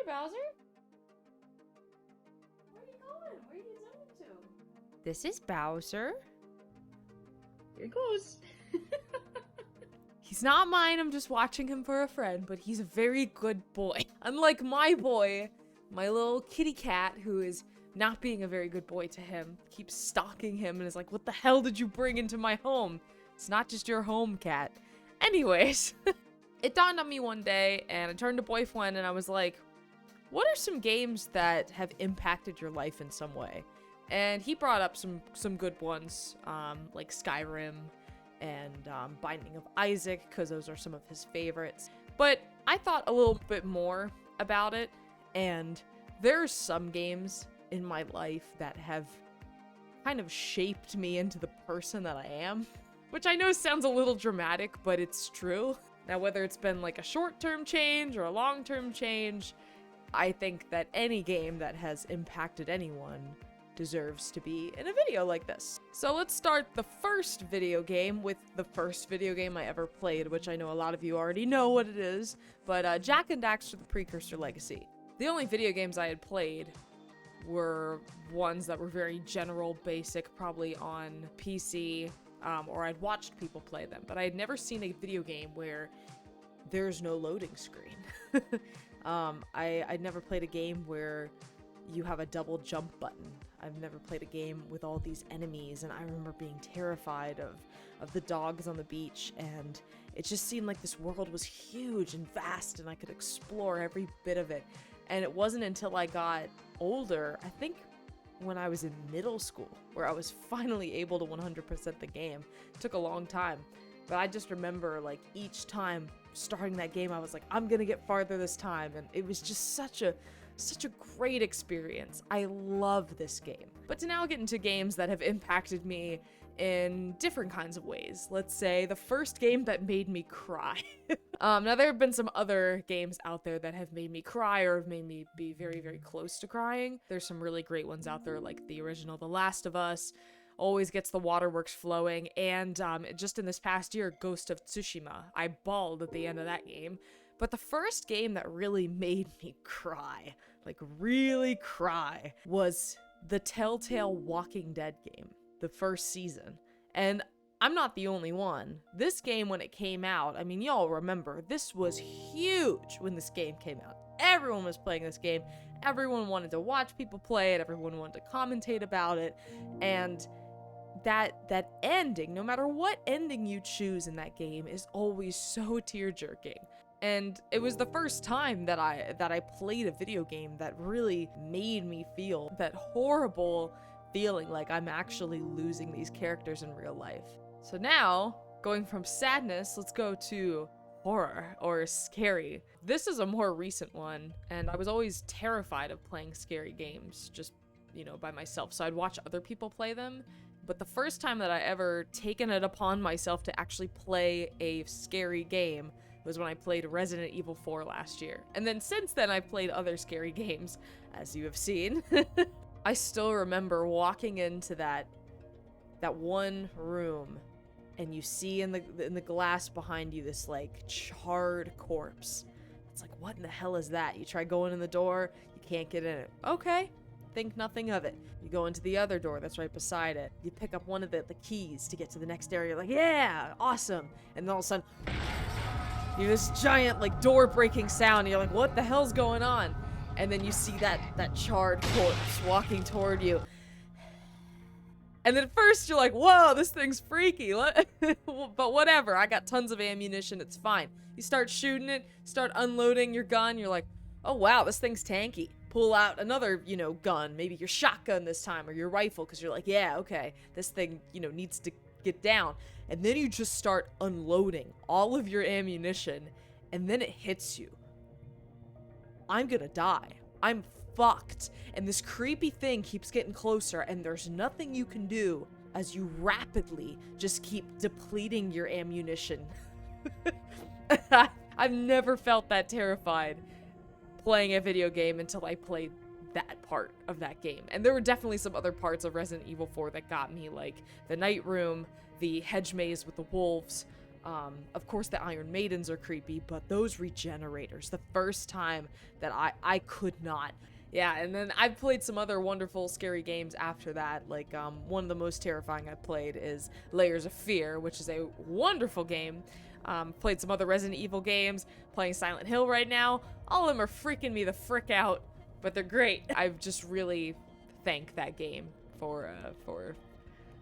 Bowser? Where are you going? Where are you zooming to? This is Bowser. Here it goes. He's not mine, I'm just watching him for a friend, but he's a very good boy. Unlike my boy, my little kitty cat, who is not being a very good boy to him, keeps stalking him and is like, what the hell did you bring into my home? It's not just your home, cat. Anyways, it dawned on me one day, and I turned to boyfriend and I was like, what are some games that have impacted your life in some way? And he brought up some good ones, like Skyrim, and Binding of Isaac, because those are some of his favorites. But I thought a little bit more about it, and there's some games in my life that have kind of shaped me into the person that I am, which I know sounds a little dramatic, but it's true. Now, whether it's been like a short-term change or a long-term change, I think that any game that has impacted anyone deserves to be in a video like this. So let's start the first video game with the first video game I ever played, which I know a lot of you already know what it is, but Jak and Daxter: The Precursor Legacy. The only video games I had played were ones that were very general, basic, probably on PC, or I'd watched people play them, but I had never seen a video game where there's no loading screen. I'd never played a game where you have a double jump button. I've never played a game with all these enemies, and I remember being terrified of the dogs on the beach, and it just seemed like this world was huge and vast, and I could explore every bit of it. And it wasn't until I got older, I think when I was in middle school, where I was finally able to 100% the game. It took a long time, but I just remember, like, each time starting that game, I was like, I'm gonna get farther this time, and it was just such a great experience. I love this game. But to now get into games that have impacted me in different kinds of ways. Let's say the first game that made me cry. Now there have been some other games out there that have made me cry or have made me be very, very close to crying. There's some really great ones out there, like the original The Last of Us, always gets the waterworks flowing, and just in this past year, Ghost of Tsushima. I bawled at the end of that game. But the first game that really made me cry, like really cry, was the Telltale Walking Dead game, the first season. And I'm not the only one. This game, when it came out, I mean, y'all remember, this was huge when this game came out. Everyone was playing this game. Everyone wanted to watch people play it. Everyone wanted to commentate about it. And that ending, no matter what ending you choose in that game, is always so tear-jerking. And it was the first time that I played a video game that really made me feel that horrible feeling like I'm actually losing these characters in real life. So now, going from sadness, let's go to horror or scary. This is a more recent one, and I was always terrified of playing scary games just, by myself. So I'd watch other people play them. But the first time that I ever taken it upon myself to actually play a scary game was when I played Resident Evil 4 last year. And then since then, I've played other scary games, as you have seen. I still remember walking into that one room, and you see in the glass behind you this, like, charred corpse. It's like, what in the hell is that? You try going in the door, you can't get in it. Okay, think nothing of it. You go into the other door that's right beside it. You pick up one of the keys to get to the next area. You're like, yeah, awesome. And then all of a sudden, you hear this giant, like, door-breaking sound, and you're like, what the hell's going on? And then you see that charred corpse walking toward you. And then at first you're like, whoa, this thing's freaky. But whatever, I got tons of ammunition, it's fine. You start shooting it, start unloading your gun, you're like, oh wow, this thing's tanky. Pull out another, gun, maybe your shotgun this time, or your rifle, because you're like, yeah, okay, this thing, needs to get down. And then you just start unloading all of your ammunition, and then it hits you. I'm gonna die. I'm fucked. And this creepy thing keeps getting closer, and there's nothing you can do as you rapidly just keep depleting your ammunition. I've never felt that terrified playing a video game until I played that part of that game. And there were definitely some other parts of Resident Evil 4 that got me, like the night room, the hedge maze with the wolves, Of course, the Iron Maidens are creepy, but those regenerators, the first time that I could not. Yeah, and then I've played some other wonderful, scary games after that. Like, one of the most terrifying I've played is Layers of Fear, which is a wonderful game. Played some other Resident Evil games, playing Silent Hill right now. All of them are freaking me the frick out, but they're great. I've just really thanked that game for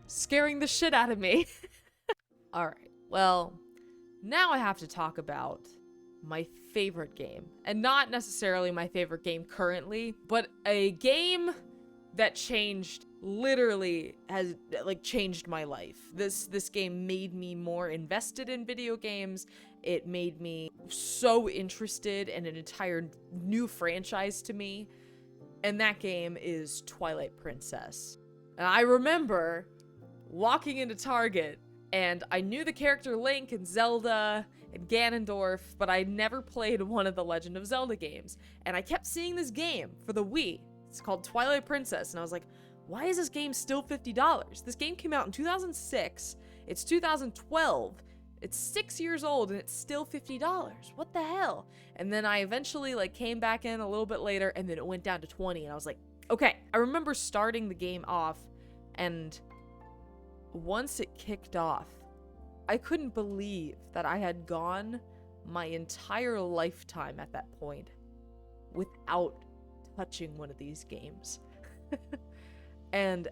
scaring the shit out of me. All right, well, now I have to talk about my favorite game, and not necessarily my favorite game currently, but a game that literally has changed my life. This game made me more invested in video games. It made me so interested in an entire new franchise to me, and that game is Twilight Princess. And I remember walking into Target, and I knew the character Link and Zelda and Ganondorf, but I never played one of the Legend of Zelda games. And I kept seeing this game for the Wii. It's called Twilight Princess, and I was like, why is this game still $50? This game came out in 2006. It's 2012. It's 6 years old, and it's still $50. What the hell? And then I eventually came back in a little bit later, and then it went down to 20, and I was like, okay. I remember starting the game off, and once it kicked off, I couldn't believe that I had gone my entire lifetime at that point without touching one of these games. And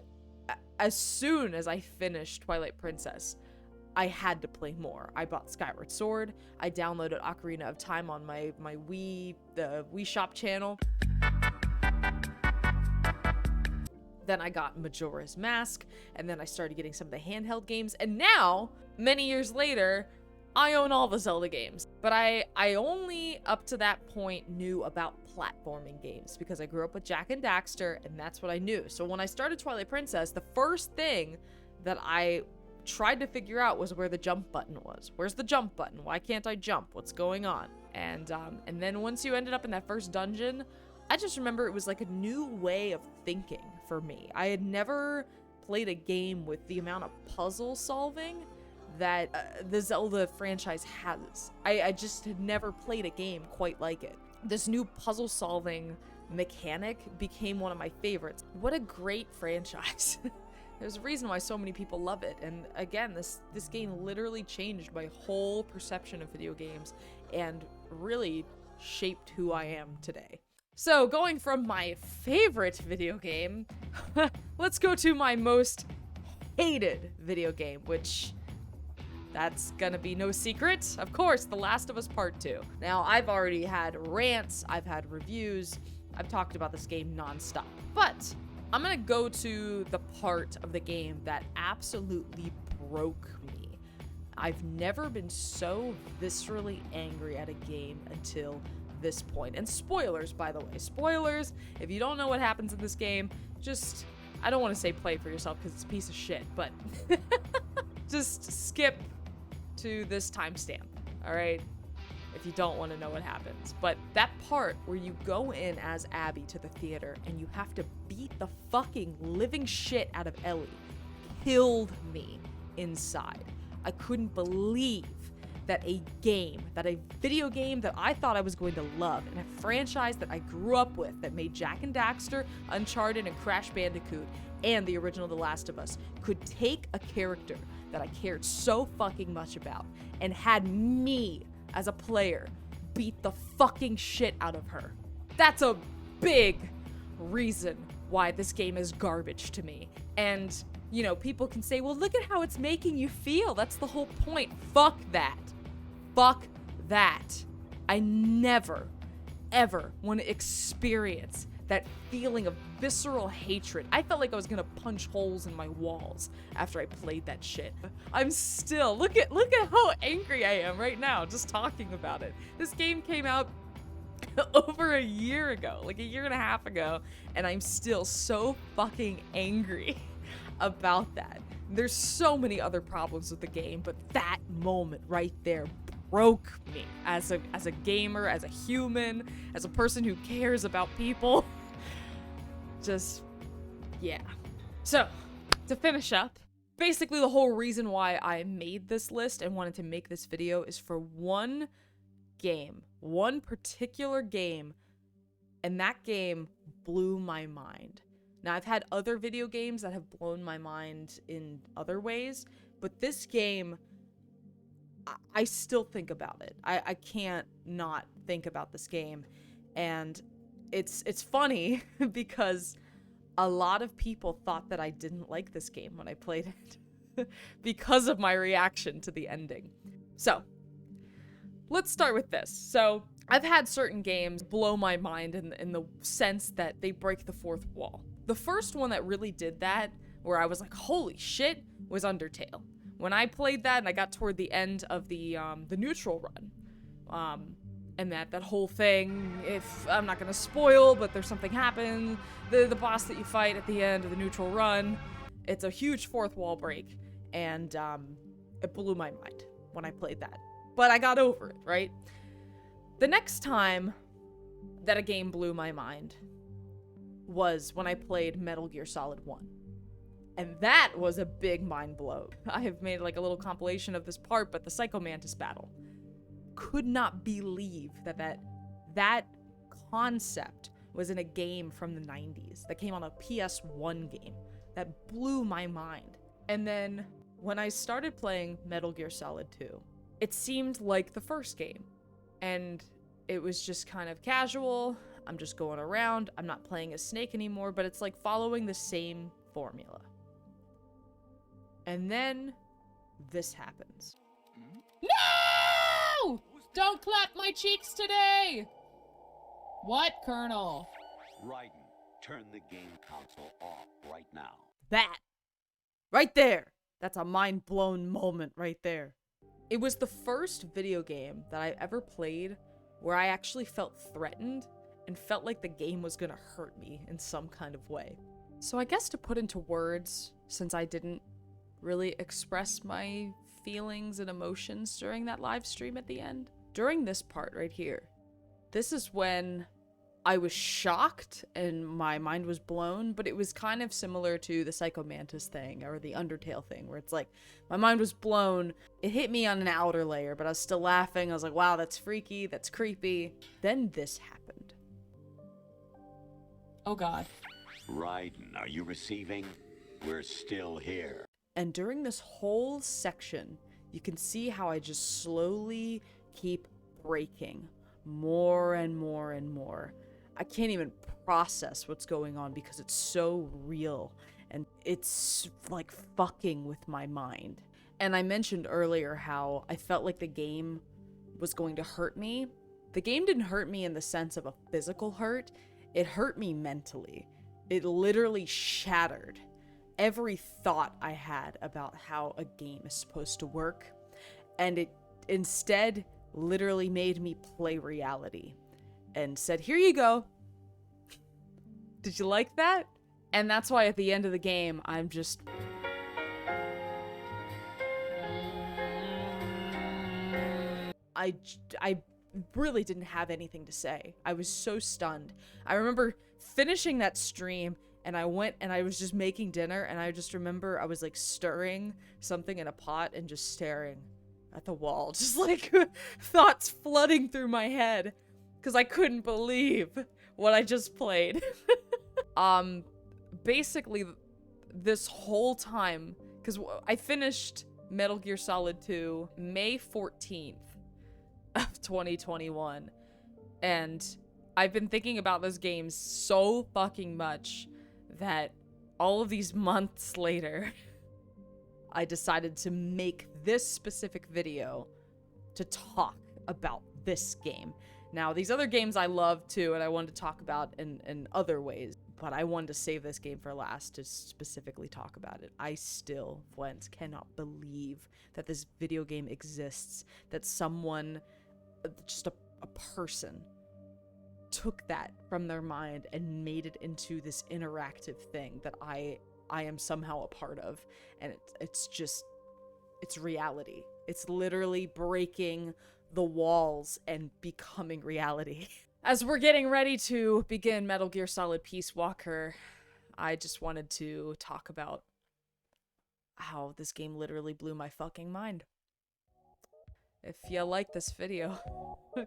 as soon as I finished Twilight Princess, I had to play more. I bought Skyward Sword. I downloaded Ocarina of Time on my Wii, the Wii Shop channel. Then I got Majora's Mask, and then I started getting some of the handheld games, and now, many years later, I own all the Zelda games. But I only, up to that point, knew about platforming games, because I grew up with Jak and Daxter, and that's what I knew. So when I started Twilight Princess, the first thing that I tried to figure out was where the jump button was. Where's the jump button? Why can't I jump? What's going on? And then once you ended up in that first dungeon, I just remember it was like a new way of thinking for me. I had never played a game with the amount of puzzle solving that the Zelda franchise has. I just had never played a game quite like it. This new puzzle solving mechanic became one of my favorites. What a great franchise. There's a reason why so many people love it. And again, this game literally changed my whole perception of video games and really shaped who I am today. So going from my favorite video game, let's go to my most hated video game, which that's gonna be no secret. Of course, The Last of Us Part 2. Now, I've already had rants, I've had reviews, I've talked about this game nonstop, but I'm gonna go to the part of the game that absolutely broke me. I've never been so viscerally angry at a game until this point. And spoilers, by the way. Spoilers, if you don't know what happens in this game, just, I don't want to say play for yourself because it's a piece of shit, but just skip to this timestamp, all right? If you don't want to know what happens. But that part where you go in as Abby to the theater and you have to beat the fucking living shit out of Ellie killed me inside. I couldn't believe that a video game that I thought I was going to love, and a franchise that I grew up with that made Jak and Daxter, Uncharted, and Crash Bandicoot, and the original The Last of Us, could take a character that I cared so fucking much about and had me, as a player, beat the fucking shit out of her. That's a big reason why this game is garbage to me. And, you know, people can say, well, look at how it's making you feel. That's the whole point. Fuck that. Fuck that. I never, ever want to experience that feeling of visceral hatred. I felt like I was gonna punch holes in my walls after I played that shit. I'm still, look at how angry I am right now just talking about it. This game came out over a year ago, like a year and a half ago, and I'm still so fucking angry about that. There's so many other problems with the game, but that moment right there broke me as a gamer, as a human, as a person who cares about people. Just, yeah. So, to finish up, Basically, the whole reason why I made this list and wanted to make this video is for one game, one particular game, and that game blew my mind. Now, I've had other video games that have blown my mind in other ways, but this game, I still think about it. I can't not think about this game, and it's funny because a lot of people thought that I didn't like this game when I played it because of my reaction to the ending. So, let's start with this. So, I've had certain games blow my mind in the sense that they break the fourth wall. The first one that really did that, where I was like, holy shit, was Undertale. When I played that and I got toward the end of the neutral run, and that whole thing, if I'm not gonna spoil, but there's something happen, the boss that you fight at the end of the neutral run, it's a huge fourth wall break, and it blew my mind when I played that. But I got over it, right? The next time that a game blew my mind was when I played Metal Gear Solid 1. And that was a big mind blow. I have made like a little compilation of this part, but the Psycho Mantis battle. Could not believe that concept was in a game from the 90s that came on a PS1 game. That blew my mind. And then when I started playing Metal Gear Solid 2, it seemed like the first game. And it was just kind of casual. I'm just going around. I'm not playing as Snake anymore, but it's like following the same formula. And then this happens. No! Don't clap my cheeks today! What, Colonel? Raiden, turn the game console off right now. That. Right there. That's a mind-blown moment right there. It was the first video game that I ever played where I actually felt threatened and felt like the game was gonna hurt me in some kind of way. So I guess to put into words, since I didn't really express my feelings and emotions during that live stream at the end, during this part right here, this is when I was shocked and my mind was blown, but it was kind of similar to the Psycho Mantis thing or the Undertale thing, where it's like, my mind was blown, it hit me on an outer layer, but I was still laughing. I was like, wow, that's freaky, that's creepy. Then this happened. Oh god. Raiden, are you receiving? We're still here. And during this whole section, you can see how I just slowly keep breaking more and more and more. I can't even process what's going on because it's so real and it's like fucking with my mind. And I mentioned earlier how I felt like the game was going to hurt me. The game didn't hurt me in the sense of a physical hurt. It hurt me mentally. It literally shattered every thought I had about how a game is supposed to work. And it instead literally made me play reality and said, here you go. Did you like that? And that's why at the end of the game, I'm just... I really didn't have anything to say. I was so stunned. I remember finishing that stream and I went and I was just making dinner and I just remember I was like stirring something in a pot and just staring at the wall. Just like thoughts flooding through my head because I couldn't believe what I just played. Basically this whole time, because I finished Metal Gear Solid 2 May 14th of 2021, and I've been thinking about this game so fucking much that all of these months later, I decided to make this specific video to talk about this game. Now, these other games I love too, and I wanted to talk about in other ways, but I wanted to save this game for last to specifically talk about it. I still, Flens, cannot believe that this video game exists, that someone, just a person, took that from their mind and made it into this interactive thing that I am somehow a part of. And it's reality. It's literally breaking the walls and becoming reality. As we're getting ready to begin Metal Gear Solid Peace Walker, I just wanted to talk about Ow, this game literally blew my fucking mind. If you like this video,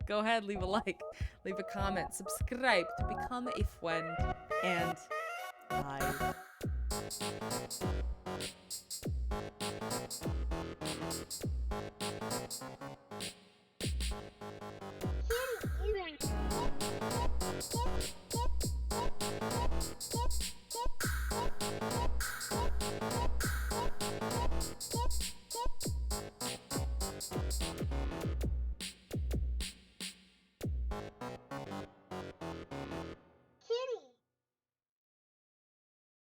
go ahead, leave a like, leave a comment, subscribe to become a friend, and bye.